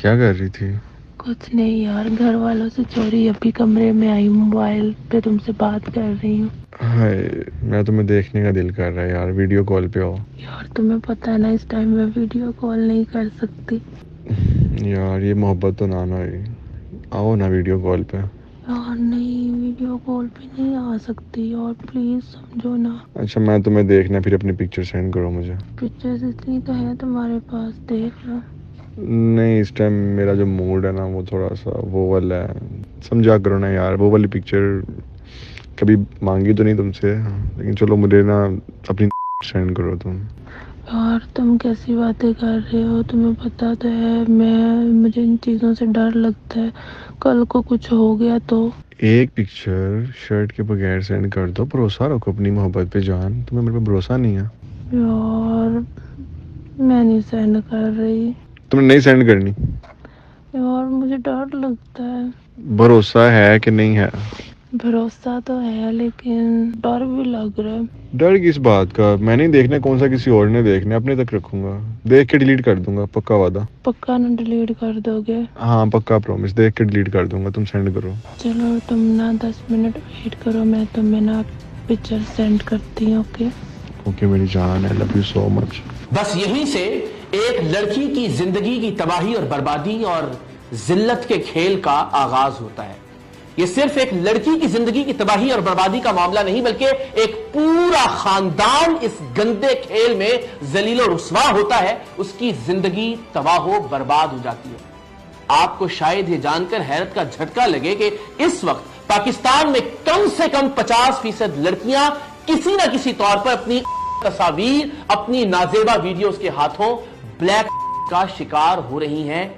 کیا کر رہی تھی؟ کچھ نہیں یار، گھر والوں سے چوری ابھی کمرے میں آئی، موبائل پہ تم سے بات کر رہی ہوں۔ ہائے، میں تمہیں دیکھنے کا دل کر رہا ہے یار، ویڈیو کال پہ آؤ۔ یار تمہیں پتہ ہے نا اس ٹائم میں ویڈیو کال نہیں کر سکتی۔ یار یہ محبت تو نہ ہوئی، آؤ نا ویڈیو کال پہ۔ یار نہیں، ویڈیو کال پہ نہیں آ سکتی یار، پلیز سمجھو نا۔ اچھا میں تمہیں دیکھنا، پھر اپنی پکچر سینڈ کرو مجھے۔ پکچرز اتنی تو ہے تمہارے پاس، دیکھ لو۔ نہیں، اس ٹائم میرا جو موڈ ہے نا وہ تھوڑا سا وہ والا ہے، سمجھا کرو نا یار، وہ والی پکچر کبھی مانگی تو نہیں تم سے، لیکن چلو مجھے نا اپنی سینڈ کرو تم۔ یار تم کیسی باتیں کر رہے ہو؟ تمہیں پتہ تو ہے مجھے ان چیزوں سے ڈر لگتا ہے، کل کو کچھ ہو گیا تو۔ ایک پکچر شرٹ کے بغیر سینڈ کر دو، بھروسہ رکھو اپنی محبت پہ جان، تمہیں میرے پہ بھروسہ نہیں ہے؟ یار میں نہیں سینڈ کر رہی تم نے نہیں سینڈ کرنی؟ یار، مجھے ڈر لگتا ہے۔ بھروسہ ہے کہ نہیں ہے؟ بھروسہ تو ہے لیکن ڈر بھی لگ رہا ہے۔ ڈر کس بات کا؟ میں نہیں دیکھنا، کون سا کسی اور نے دیکھنا، اپنے تک رکھوں گا، دیکھ کے ڈیلیٹ کر دوں گا، پکا وعدہ۔ پکا نہ ڈیلیٹ کر دو گے؟ ہاں پکا پرومس، دیکھ کے ڈیلیٹ کر دوں گا، تم سینڈ کرو۔ چلو تم نا 10 منٹ ویٹ کرو، میں تمہیں نا پکچر سینڈ کرتی ہوں۔ اوکے اوکے میری جان، آئی لو یو سو مچ۔ بس یہیں سے ایک لڑکی کی زندگی کی تباہی اور بربادی اور ذلت کے کھیل کا آغاز ہوتا ہے۔ یہ صرف ایک لڑکی کی زندگی کی تباہی اور بربادی کا معاملہ نہیں، بلکہ ایک پورا خاندان اس گندے کھیل میں ذلیل و رسوا ہوتا ہے، اس کی زندگی تباہ و برباد ہو جاتی ہے۔ آپ کو شاید یہ جان کر حیرت کا جھٹکا لگے کہ اس وقت پاکستان میں کم سے کم 50% لڑکیاں کسی نہ کسی طور پر اپنی تصاویر، اپنی نازیبا ویڈیوز کے ہاتھوں بلیک کا شکار ہو رہی ہیں۔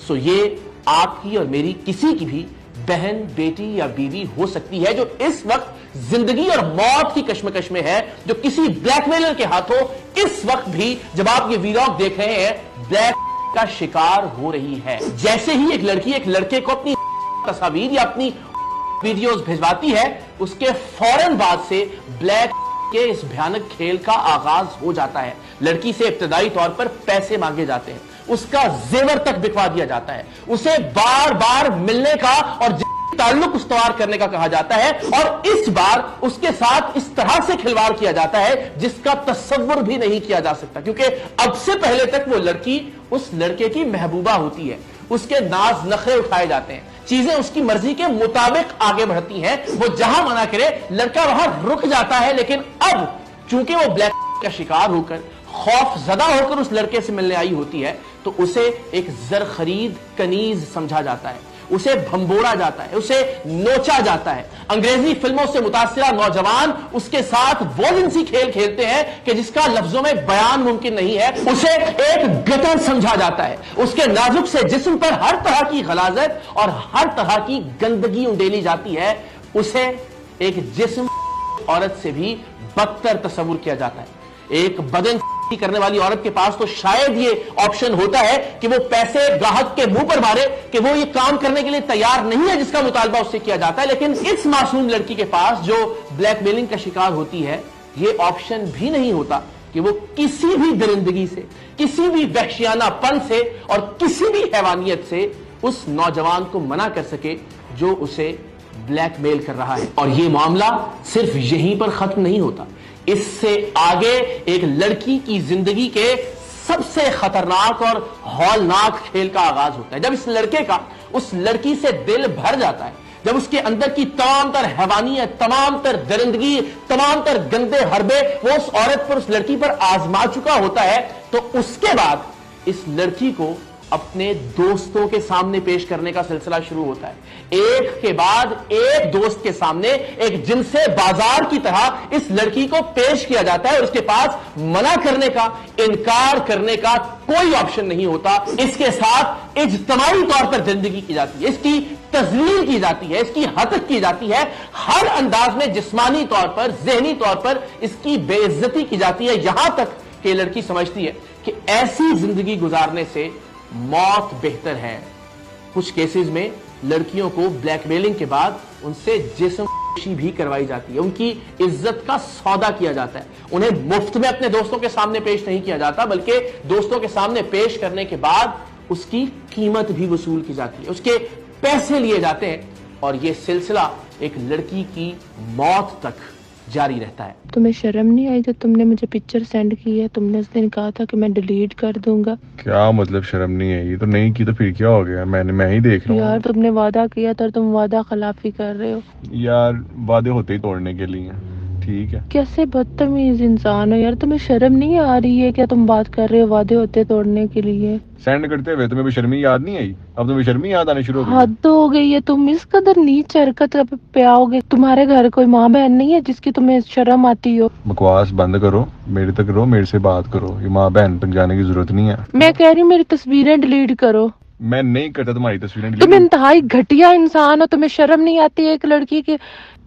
سو یہ آپ کی اور میری کسی کی بھی بہن، بیٹی یا بیوی ہو سکتی ہے جو اس وقت زندگی اور موت کی کشمکش میں ہے، جو کسی بلیک میلر کے ہاتھوں اس وقت بھی جب آپ یہ ویلاگ دیکھ رہے ہیں بلیک کا شکار ہو رہی ہے۔ جیسے ہی ایک لڑکی ایک لڑکے کو اپنی تصاویر یا اپنی ویڈیوز بھیجواتی ہے، اس کے فوراً بعد سے بلیک کے اس بھیانک کھیل کا آغاز ہو جاتا ہے۔ لڑکی سے ابتدائی طور پر پیسے مانگے جاتے ہیں، اس کا زیور تک بکوا دیا جاتا ہے، اسے بار بار ملنے کا اور تعلق استوار کرنے کا کہا جاتا ہے، اور اس بار اس کے ساتھ اس طرح سے کھلواڑ کیا جاتا ہے جس کا تصور بھی نہیں کیا جا سکتا، کیونکہ اب سے پہلے تک وہ لڑکی اس لڑکے کی محبوبہ ہوتی ہے، اس کے ناز نخرے اٹھائے جاتے ہیں، چیزیں اس کی مرضی کے مطابق آگے بڑھتی ہیں، وہ جہاں منع کرے لڑکا وہاں رک جاتا ہے۔ لیکن اب چونکہ وہ بلیک کا شکار ہو کر خوف زدہ ہو کر اس لڑکے سے ملنے آئی ہوتی ہے، تو اسے ایک زر خرید کنیز سمجھا جاتا ہے، اسے بھمبوڑا جاتا ہے، اسے نوچا جاتا ہے۔ انگریزی فلموں سے متاثرہ نوجوان اس کے ساتھ وہ جنسی کھیل کھیلتے ہیں کہ جس کا لفظوں میں بیان ممکن نہیں ہے، اسے ایک گٹر سمجھا جاتا ہے، اس کے نازک سے جسم پر ہر طرح کی غلاظت اور ہر طرح کی گندگی انڈیلی جاتی ہے، اسے ایک جسم عورت سے بھی بدتر تصور کیا جاتا ہے۔ ایک بدن کرنے والی عورت کے پاس تو شاید یہ آپشن ہوتا ہے کہ وہ پیسے گاہک کے منہ پر مارے کہ وہ یہ کام کرنے کے لیے تیار نہیں ہے جس کا مطالبہ اس سے کیا جاتا ہے، لیکن اس معصوم لڑکی کے پاس جو بلیک میلنگ کا شکار ہوتی ہے یہ آپشن بھی نہیں ہوتا کہ وہ کسی بھی درندگی سے، کسی بھی وحشیانہ پن سے اور کسی بھی حیوانیت سے اس نوجوان کو منع کر سکے جو اسے بلیک میل کر رہا ہے۔ اور یہ معاملہ صرف یہیں پر ختم نہیں ہوتا، اس سے آگے ایک لڑکی کی زندگی کے سب سے خطرناک اور ہولناک کھیل کا آغاز ہوتا ہے۔ جب اس لڑکے کا اس لڑکی سے دل بھر جاتا ہے، جب اس کے اندر کی تمام تر حیوانیت، تمام تر درندگی، تمام تر گندے حربے وہ اس عورت پر، اس لڑکی پر آزما چکا ہوتا ہے، تو اس کے بعد اس لڑکی کو اپنے دوستوں کے سامنے پیش کرنے کا سلسلہ شروع ہوتا ہے۔ ایک کے بعد ایک دوست کے سامنے ایک جنس بازار کی طرح اس لڑکی کو پیش کیا جاتا ہے، اور اس کے پاس منع کرنے کا، انکار کرنے کا کوئی آپشن نہیں ہوتا۔ اس کے ساتھ اجتماعی طور پر زندگی کی جاتی ہے، اس کی تذلیل کی جاتی ہے، اس کی ہتک کی جاتی ہے، ہر انداز میں جسمانی طور پر، ذہنی طور پر اس کی بے عزتی کی جاتی ہے، یہاں تک کہ لڑکی سمجھتی ہے کہ ایسی زندگی گزارنے سے موت بہتر ہے۔ کچھ کیسز میں لڑکیوں کو بلیک میلنگ کے بعد ان سے جسم فروشی بھی کروائی جاتی ہے، ان کی عزت کا سودا کیا جاتا ہے، انہیں مفت میں اپنے دوستوں کے سامنے پیش نہیں کیا جاتا، بلکہ دوستوں کے سامنے پیش کرنے کے بعد اس کی قیمت بھی وصول کی جاتی ہے, اس کے پیسے لیے جاتے ہیں, اور یہ سلسلہ ایک لڑکی کی موت تک جاری رہتا ہے. تمہیں شرم نہیں آئی جب تم نے مجھے پکچر سینڈ کی ہے؟ تم نے اس دن کہا تھا کہ میں ڈیلیٹ کر دوں گا. کیا مطلب شرم نہیں ہے؟ یہ تو نہیں کی تو پھر کیا ہو گیا؟ میں ہی دیکھ رہا ہوں. یار تم نے وعدہ کیا تھا اور تم وعدہ خلافی کر رہے ہو. یار وعدے ہوتے ہی توڑنے کے لیے, ٹھیک ہے. کیسے بدتمیز انسان ہو یار, تمہیں شرم نہیں آ رہی ہے؟ کیا تم بات کر رہے ہو وعدے ہوتے توڑنے کے لیے؟ سینڈ کرتے ہوئے تمہیں بھی شرمی یاد نہیں آئی؟ اب تمہیں شرمی یاد آنے شروع ہو گئی. حد ہو گئی ہے, تم اس قدر نیچ حرکت پہ آؤ گے. تمہارے گھر کوئی ماں بہن نہیں ہے جس کی تمہیں شرم آتی ہو؟ بکواس بند کرو, میرے تک رہو, میرے سے بات کرو. یہ ماں بہن تک جانے کی ضرورت نہیں ہے. میں کہہ رہی ہوں میری تصویریں ڈیلیٹ کرو. میں نہیں کرتا تمہاری تصویریں تم انتہائی گھٹیا انسان ہو, تمہیں شرم نہیں آتی ہے ایک لڑکی کی؟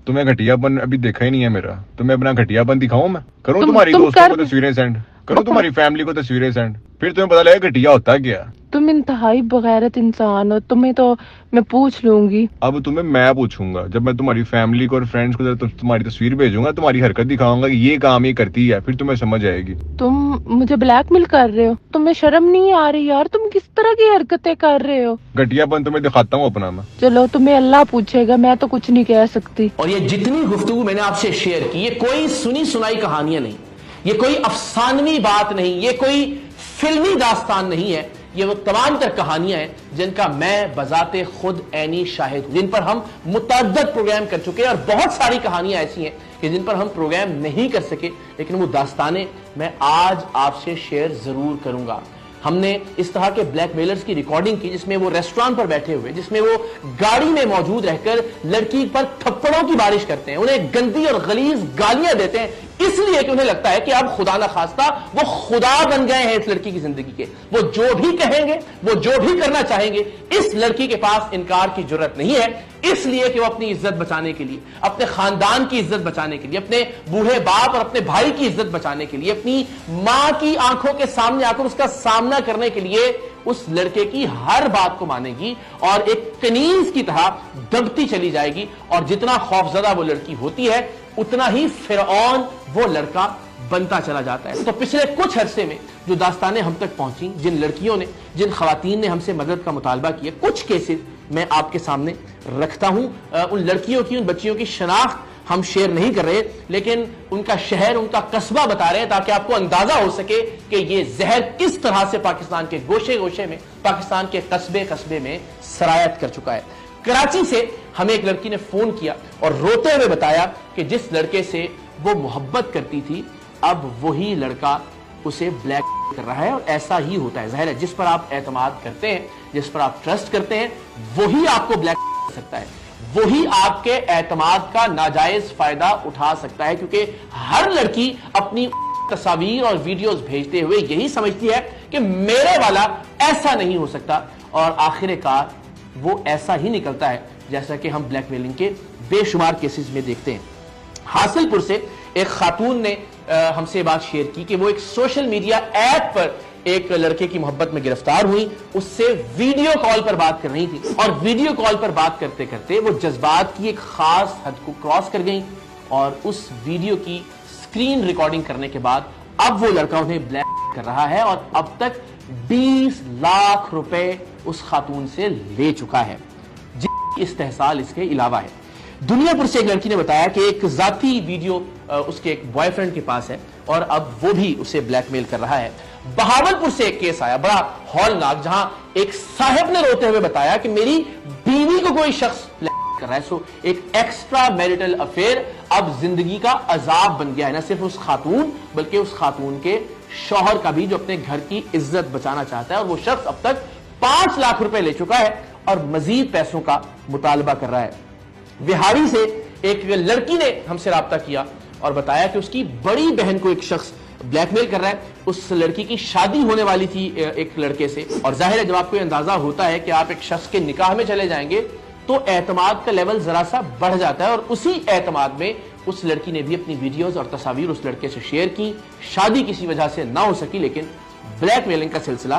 تمہیں گھٹیا پن ابھی دیکھا ہی نہیں ہے میرا. تمہیں اپنا گھٹیا پن دکھاؤں میں؟ کروں تم تمہاری دوستوں کو کر تصویریں سینڈ, کروں تمہاری فیملی کو تصویریں سینڈ, پھر تمہیں پتا لگے گھٹیا ہوتا کیا. تم انتہائی بغیرت انسان ہو, تمہیں تو میں پوچھ لوں گی. اب تمہیں میں پوچھوں گا, جب میں تمہاری فیملی کو اور فرینڈس کو تمہاری تصویر بھیجوں گا, تمہاری حرکت دکھاؤں گا کہ یہ کام یہ کرتی ہے, پھر تمہیں سمجھ آئے گی. تم مجھے بلیک میل کر رہے ہو؟ تمہیں شرم نہیں آ رہی یار؟ تم کس طرح کی حرکتیں کر رہے ہو؟ گھٹیا پن تمہیں دکھاتا ہوں اپنا میں. چلو تمہیں اللہ پوچھے گا, میں تو کچھ نہیں کہہ سکتی. اور یہ جتنی گفتگو میں نے آپ سے شیئر کی, یہ کوئی سنی سنائی کہانیاں نہیں, یہ کوئی افسانوی بات نہیں, یہ کوئی فلمی داستان نہیں ہے. یہ وہ تمام تر کہانیاں ہیں جن کا میں بذات خود عینی شاہد ہوں, جن پر ہم متعدد پروگرام کر چکے ہیں, اور بہت ساری کہانیاں ایسی ہیں کہ جن پر ہم پروگرام نہیں کر سکے, لیکن وہ داستانیں میں آج آپ سے شیئر ضرور کروں گا. ہم نے اس طرح کے بلیک میلرز کی ریکارڈنگ کی جس میں وہ ریسٹورانٹ پر بیٹھے ہوئے, جس میں وہ گاڑی میں موجود رہ کر لڑکی پر تھپڑوں کی بارش کرتے ہیں, انہیں گندی اور غلیظ گالیاں دیتے ہیں, اس لیے کہ انہیں لگتا ہے کہ اب خدا نہ خواستہ وہ خدا بن گئے ہیں اس لڑکی کی زندگی کے. وہ جو بھی کہیں گے, وہ جو بھی کرنا چاہیں گے, اس لڑکی کے پاس انکار کی جرت نہیں ہے, اس لیے کہ وہ اپنی عزت بچانے کے لیے, اپنے خاندان کی عزت بچانے کے لیے, اپنے بوڑھے باپ اور اپنے بھائی کی عزت بچانے کے لیے, اپنی ماں کی آنکھوں کے سامنے آ کر اس کا سامنا کرنے کے لیے اس لڑکے کی ہر بات کو مانے گی اور ایک کنیز کی طرح دبتی چلی جائے گی. اور جتنا خوفزدہ وہ لڑکی ہوتی ہے اتنا ہی فرعون وہ لڑکا بنتا چلا جاتا ہے. تو پچھلے کچھ عرصے میں جو داستانیں ہم تک پہنچی, جن لڑکیوں نے, جن خواتین نے ہم سے مدد کا مطالبہ کیا, کچھ کیسز میں آپ کے سامنے رکھتا ہوں. ان لڑکیوں کی, ان بچیوں کی شناخت ہم شیئر نہیں کر رہے, لیکن ان کا شہر, ان کا قصبہ بتا رہے ہیں تاکہ آپ کو اندازہ ہو سکے کہ یہ زہر کس طرح سے پاکستان کے گوشے گوشے میں, پاکستان کے قصبے قصبے میں سرایت کر چکا ہے. کراچی سے ہمیں ایک لڑکی نے فون کیا اور روتے ہوئے بتایا کہ جس لڑکے سے وہ محبت کرتی تھی, اب وہی لڑکا اسے بلیک کر رہا ہے. اور ایسا ہی ہوتا ہے, ظاہر ہے جس پر آپ اعتماد کرتے ہیں, جس پر آپ ٹرسٹ کرتے ہیں, وہی آپ کو بلیک کر سکتا ہے, وہی آپ کے اعتماد کا ناجائز فائدہ اٹھا سکتا ہے. کیونکہ ہر لڑکی اپنی تصاویر اور ویڈیوز بھیجتے ہوئے یہی سمجھتی ہے کہ میرے والا ایسا نہیں ہو سکتا, اور آخر کار وہ ایسا ہی نکلتا ہے جیسا کہ ہم بلیک میلنگ کے بے شمار کیسز میں دیکھتے ہیں. حاصل پور سے ایک خاتون نے ہم سے بات شیئر کی کہ وہ ایک سوشل میڈیا ایپ پر ایک لڑکے کی محبت میں گرفتار ہوئی, اس سے ویڈیو کال پر بات کر رہی تھی, اور ویڈیو کال پر بات کرتے کرتے وہ جذبات کی ایک خاص حد کو کراس کر گئیں, اور اس ویڈیو کی سکرین ریکارڈنگ کرنے کے بعد اب وہ لڑکا انہیں بلیک کر رہا ہے, اور اب تک 20 لاکھ روپے اس خاتون سے لے چکا ہے. استحصال اس کے علاوہ ہے. دنیا پور سے ایک لڑکی نے بتایا کہ ایک ذاتی ویڈیو اس کے ایک بوائے فرینڈ کے پاس ہے, اور اب وہ بھی اسے بلیک میل کر رہا ہے. بہاول پور سے ایک کیس آیا بڑا ہولناک, جہاں ایک صاحب نے روتے ہوئے بتایا کہ میری بیوی کو کوئی شخص بلیک کر رہا ہے. سو ایک ایکسٹرا میریٹل افیئر اب زندگی کا عذاب بن گیا ہے, نہ صرف اس خاتون بلکہ اس خاتون کے شوہر کا بھی, جو اپنے گھر کی عزت بچانا چاہتا ہے. اور وہ شخص اب تک 5 لاکھ روپے لے چکا ہے اور مزید پیسوں کا مطالبہ کر رہا ہے. بہاری سے ایک لڑکی نے ہم سے رابطہ کیا اور بتایا کہ اس کی بڑی بہن کو ایک شخص بلیک میل کر رہا ہے. اس لڑکی کی شادی ہونے والی تھی ایک لڑکے سے, اور ظاہر ہے جب آپ کو اندازہ ہوتا ہے کہ آپ ایک شخص کے نکاح میں چلے جائیں گے تو اعتماد کا لیول ذرا سا بڑھ جاتا ہے, اور اسی اعتماد میں اس لڑکی نے بھی اپنی ویڈیوز اور تصاویر اس لڑکے سے شیئر کی. شادی کسی وجہ سے نہ ہو سکی, لیکن بلیک میلنگ کا سلسلہ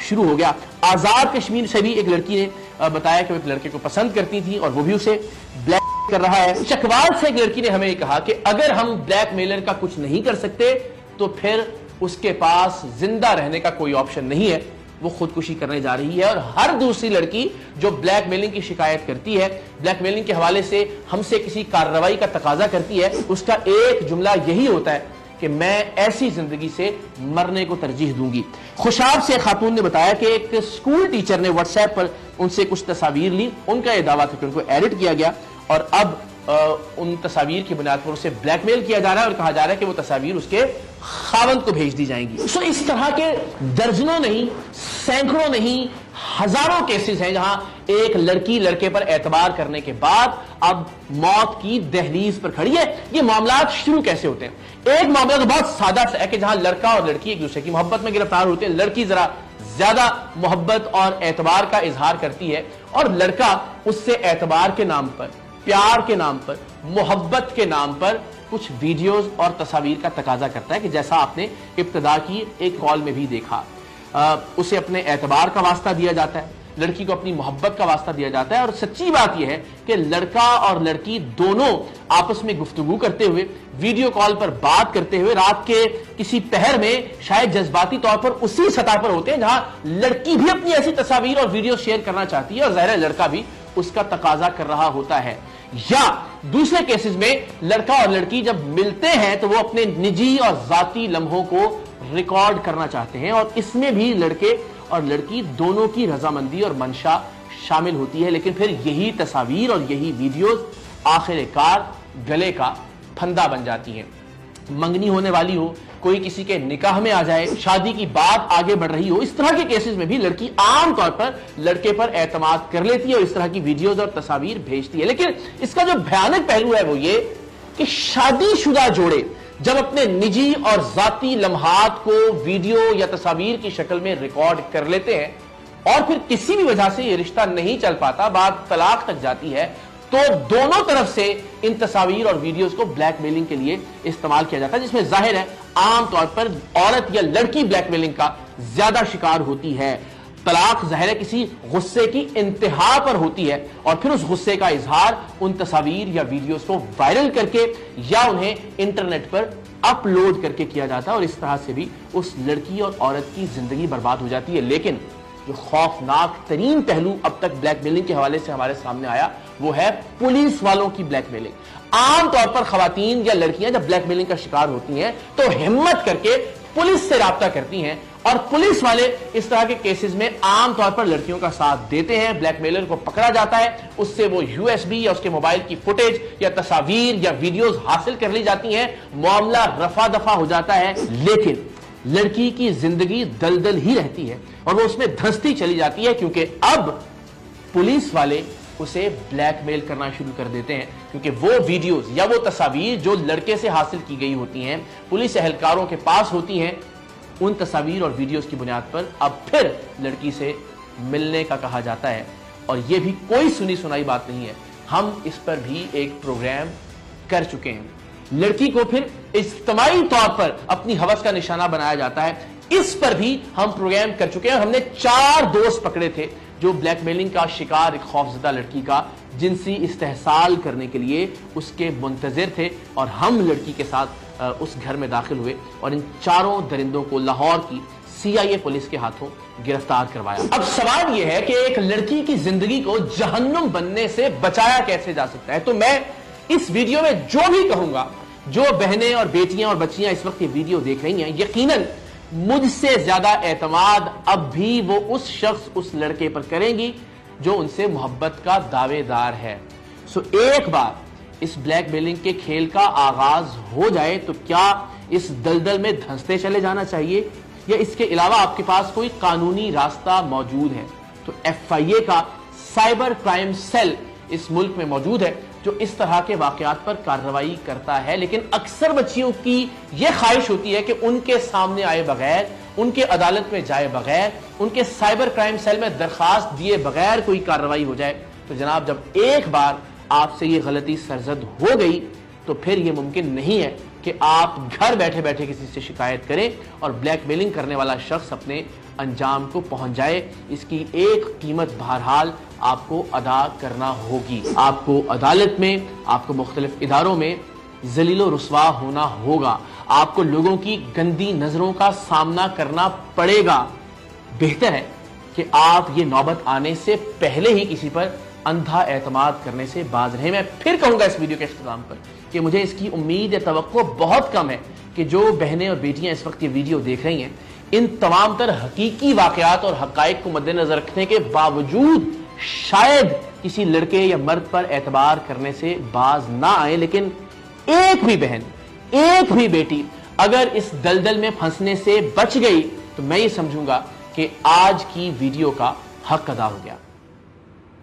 شروع ہو گیا. آزاد کشمیر سے بھی ایک لڑکی نے بتایا کہ وہ ایک لڑکے کو پسند کرتی تھی اور وہ بھی اسے بلیک کر رہا ہے. چکوال سے ایک لڑکی نے ہمیں کہا کہ اگر ہم بلیک میلر کا کچھ نہیں کر سکتے تو پھر اس کے پاس زندہ رہنے کا کوئی آپشن نہیں ہے, وہ خودکشی کرنے جا رہی ہے، اور ہر دوسری لڑکی جو بلیک میلنگ کی شکایت کرتی ہے، بلیک میلنگ کے حوالے سے ہم سے کسی کارروائی کا تقاضا کرتی ہے، اس کا ایک جملہ یہی ہوتا ہے کہ میں ایسی زندگی سے مرنے کو ترجیح دوں گی۔ خوشاب سے خاتون نے بتایا کہ ایک اسکول ٹیچر نے واٹس ایپ پر ان سے کچھ تصاویر لی، ان کا یہ دعویٰ تھا کہ ان کو ایڈٹ کیا گیا، اور اب ان تصاویر کی بنیاد پر اسے بلیک میل کیا جا رہا ہے اور کہا جا رہا ہے کہ وہ تصاویر اس کے خاوند کو بھیج دی جائیں گی۔ سو اس طرح کے درجنوں نہیں، سینکڑوں نہیں، ہزاروں کیسز ہیں جہاں ایک لڑکی لڑکے پر اعتبار کرنے کے بعد اب موت کی دہلیز پر کھڑی ہے۔ یہ معاملات شروع کیسے ہوتے ہیں؟ ایک معاملہ تو بہت سادہ ہے کہ جہاں لڑکا اور لڑکی ایک دوسرے کی محبت میں گرفتار ہوتے ہیں، لڑکی ذرا زیادہ محبت اور اعتبار کا اظہار کرتی ہے، اور لڑکا اس سے اعتبار کے نام پر، پیار کے نام پر، محبت کے نام پر کچھ ویڈیوز اور تصاویر کا تقاضا کرتا ہے کہ جیسا آپ نے ابتدا کی ایک کال میں بھی دیکھا، اسے اپنے اعتبار کا واسطہ دیا جاتا ہے، لڑکی کو اپنی محبت کا واسطہ دیا جاتا ہے، اور سچی بات یہ ہے کہ لڑکا اور لڑکی دونوں آپس میں گفتگو کرتے ہوئے، ویڈیو کال پر بات کرتے ہوئے، رات کے کسی پہر میں شاید جذباتی طور پر اسی سطح پر ہوتے ہیں جہاں لڑکی بھی اپنی ایسی تصاویر اور ویڈیو شیئر کرنا چاہتی ہے، اور ظاہر ہے لڑکا بھی اس کا تقاضا کر رہا ہوتا ہے۔ یا دوسرے کیسز میں لڑکا اور لڑکی جب ملتے ہیں تو وہ اپنے نجی اور ذاتی لمحوں کو ریکارڈ کرنا چاہتے ہیں، اور اس میں بھی لڑکے اور لڑکی دونوں کی رضامندی اور منشا شامل ہوتی ہے، لیکن پھر یہی تصاویر اور یہی ویڈیوز آخر کار گلے کا پھندا بن جاتی ہیں۔ منگنی ہونے والی ہو، کوئی کسی کے نکاح میں آ جائے، شادی کی بات آگے بڑھ رہی ہو، اس طرح کے کیسز میں بھی لڑکی عام طور پر لڑکے پر اعتماد کر لیتی ہے اور اس طرح کی ویڈیوز اور تصاویر بھیجتی ہے۔ لیکن اس کا جو بھیانک پہلو ہے وہ یہ کہ شادی شدہ جوڑے جب اپنے نجی اور ذاتی لمحات کو ویڈیو یا تصاویر کی شکل میں ریکارڈ کر لیتے ہیں، اور پھر کسی بھی وجہ سے یہ رشتہ نہیں چل پاتا، بات طلاق تک جاتی ہے، تو دونوں طرف سے ان تصاویر اور ویڈیوز کو بلیک میلنگ کے لیے استعمال کیا جاتا ہے، جس میں ظاہر ہے عام طور پر عورت یا لڑکی بلیک میلنگ کا زیادہ شکار ہوتی ہے۔ طلاق ظاہر ہے کسی غصے کی انتہا پر ہوتی ہے، اور پھر اس غصے کا اظہار ان تصاویر یا ویڈیوز کو وائرل کر کے یا انہیں انٹرنیٹ پر اپلوڈ کر کے کیا جاتا ہے، اور اس طرح سے بھی اس لڑکی اور عورت کی زندگی برباد ہو جاتی ہے۔ لیکن جو خوفناک ترین پہلو اب تک بلیک میلنگ کے حوالے سے ہمارے سامنے آیا وہ ہے پولیس والوں کی بلیک میلنگ۔ عام طور پر خواتین یا لڑکیاں جب بلیک میلنگ کا شکار ہوتی ہیں تو ہمت کر کے پولیس سے رابطہ کرتی ہیں، اور پولیس والے اس طرح کے کیسز میں عام طور پر لڑکیوں کا ساتھ دیتے ہیں۔ بلیک میلر کو پکڑا جاتا ہے، اس سے وہ USB یا اس کے موبائل کی فوٹیج یا تصاویر یا ویڈیوز حاصل کر لی جاتی ہیں، معاملہ رفع دفع ہو جاتا ہے، لیکن لڑکی کی زندگی دلدل ہی رہتی ہے اور وہ اس میں دھنستی چلی جاتی ہے، کیونکہ اب پولیس والے اسے بلیک میل کرنا شروع کر دیتے ہیں، کیونکہ وہ ویڈیوز یا وہ تصاویر جو لڑکے سے حاصل کی گئی ہوتی ہیں، پولیس اہلکاروں کے پاس ہوتی ہیں، ان تصاویر اور ویڈیوز کی بنیاد پر اب پھر لڑکی سے ملنے کا کہا جاتا ہے۔ اور یہ بھی کوئی سنی سنائی بات نہیں ہے، ہم اس پر بھی ایک پروگرام کر چکے ہیں۔ لڑکی کو پھر اجتماعی طور پر اپنی ہوس کا نشانہ بنایا جاتا ہے، اس پر بھی ہم پروگرام کر چکے ہیں۔ ہم نے 4 دوست پکڑے تھے جو بلیک میلنگ کا شکار ایک خوفزدہ لڑکی کا جنسی استحصال کرنے کے لیے اس کے منتظر تھے، اور ہم لڑکی کے ساتھ اس گھر میں داخل ہوئے اور ان 4 درندوں کو لاہور کی CIA پولیس کے ہاتھوں گرفتار کروایا۔ اب سوال یہ ہے کہ ایک لڑکی کی زندگی کو جہنم بننے سے بچایا کیسے جا سکتا ہے؟ تو میں اس ویڈیو میں جو بھی کہوں گا، جو بہنیں اور بیٹیاں اور بچیاں اس وقت یہ ویڈیو دیکھ رہی ہیں، یقیناً مجھ سے زیادہ اعتماد اب بھی وہ اس شخص اس لڑکے پر کریں گی جو ان سے محبت کا دعوے دار ہے۔ سو ایک بار اس بلیک میلنگ کے کھیل کا آغاز ہو جائے تو کیا اس دلدل میں دھنستے چلے جانا چاہیے، یا اس کے علاوہ آپ کے پاس کوئی قانونی راستہ موجود ہے؟ تو FIA کا سائبر کرائم سیل اس ملک میں موجود ہے جو اس طرح کے واقعات پر کارروائی کرتا ہے، لیکن اکثر بچیوں کی یہ خواہش ہوتی ہے کہ ان کے سامنے آئے بغیر، ان کے عدالت میں جائے بغیر، ان کے سائبر کرائم سیل میں درخواست دیے بغیر کوئی کارروائی ہو جائے۔ تو جناب، جب ایک بار آپ سے یہ غلطی سرزد ہو گئی تو پھر یہ ممکن نہیں ہے کہ آپ گھر بیٹھے بیٹھے کسی سے شکایت کریں اور بلیک میلنگ کرنے والا شخص اپنے انجام کو پہنچ جائے۔ اس کی ایک قیمت بہرحال آپ کو ادا کرنا ہوگی۔ آپ کو عدالت میں، آپ کو مختلف اداروں میں ذلیل و رسوا ہونا ہوگا، آپ کو لوگوں کی گندی نظروں کا سامنا کرنا پڑے گا، بہتر ہے کہ آپ یہ نوبت آنے سے پہلے ہی کسی پر اندھا اعتماد کرنے سے باز رہیں. میں پھر کہوں گا اس ویڈیو کے اختتام پر کہ مجھے اس کی امید یا توقع بہت کم ہے کہ جو بہنیں اور بیٹیاں اس وقت یہ ویڈیو دیکھ رہی ہیں ان تمام تر حقیقی واقعات اور حقائق کو مد نظر رکھنے کے باوجود شاید کسی لڑکے یا مرد پر اعتبار کرنے سے باز نہ آئے. لیکن ایک بھی بہن، ایک بھی بیٹی اگر اس دلدل میں پھنسنے سے بچ گئی تو میں یہ سمجھوں گا کہ آج کی ویڈیو کا حق ادا ہو گیا.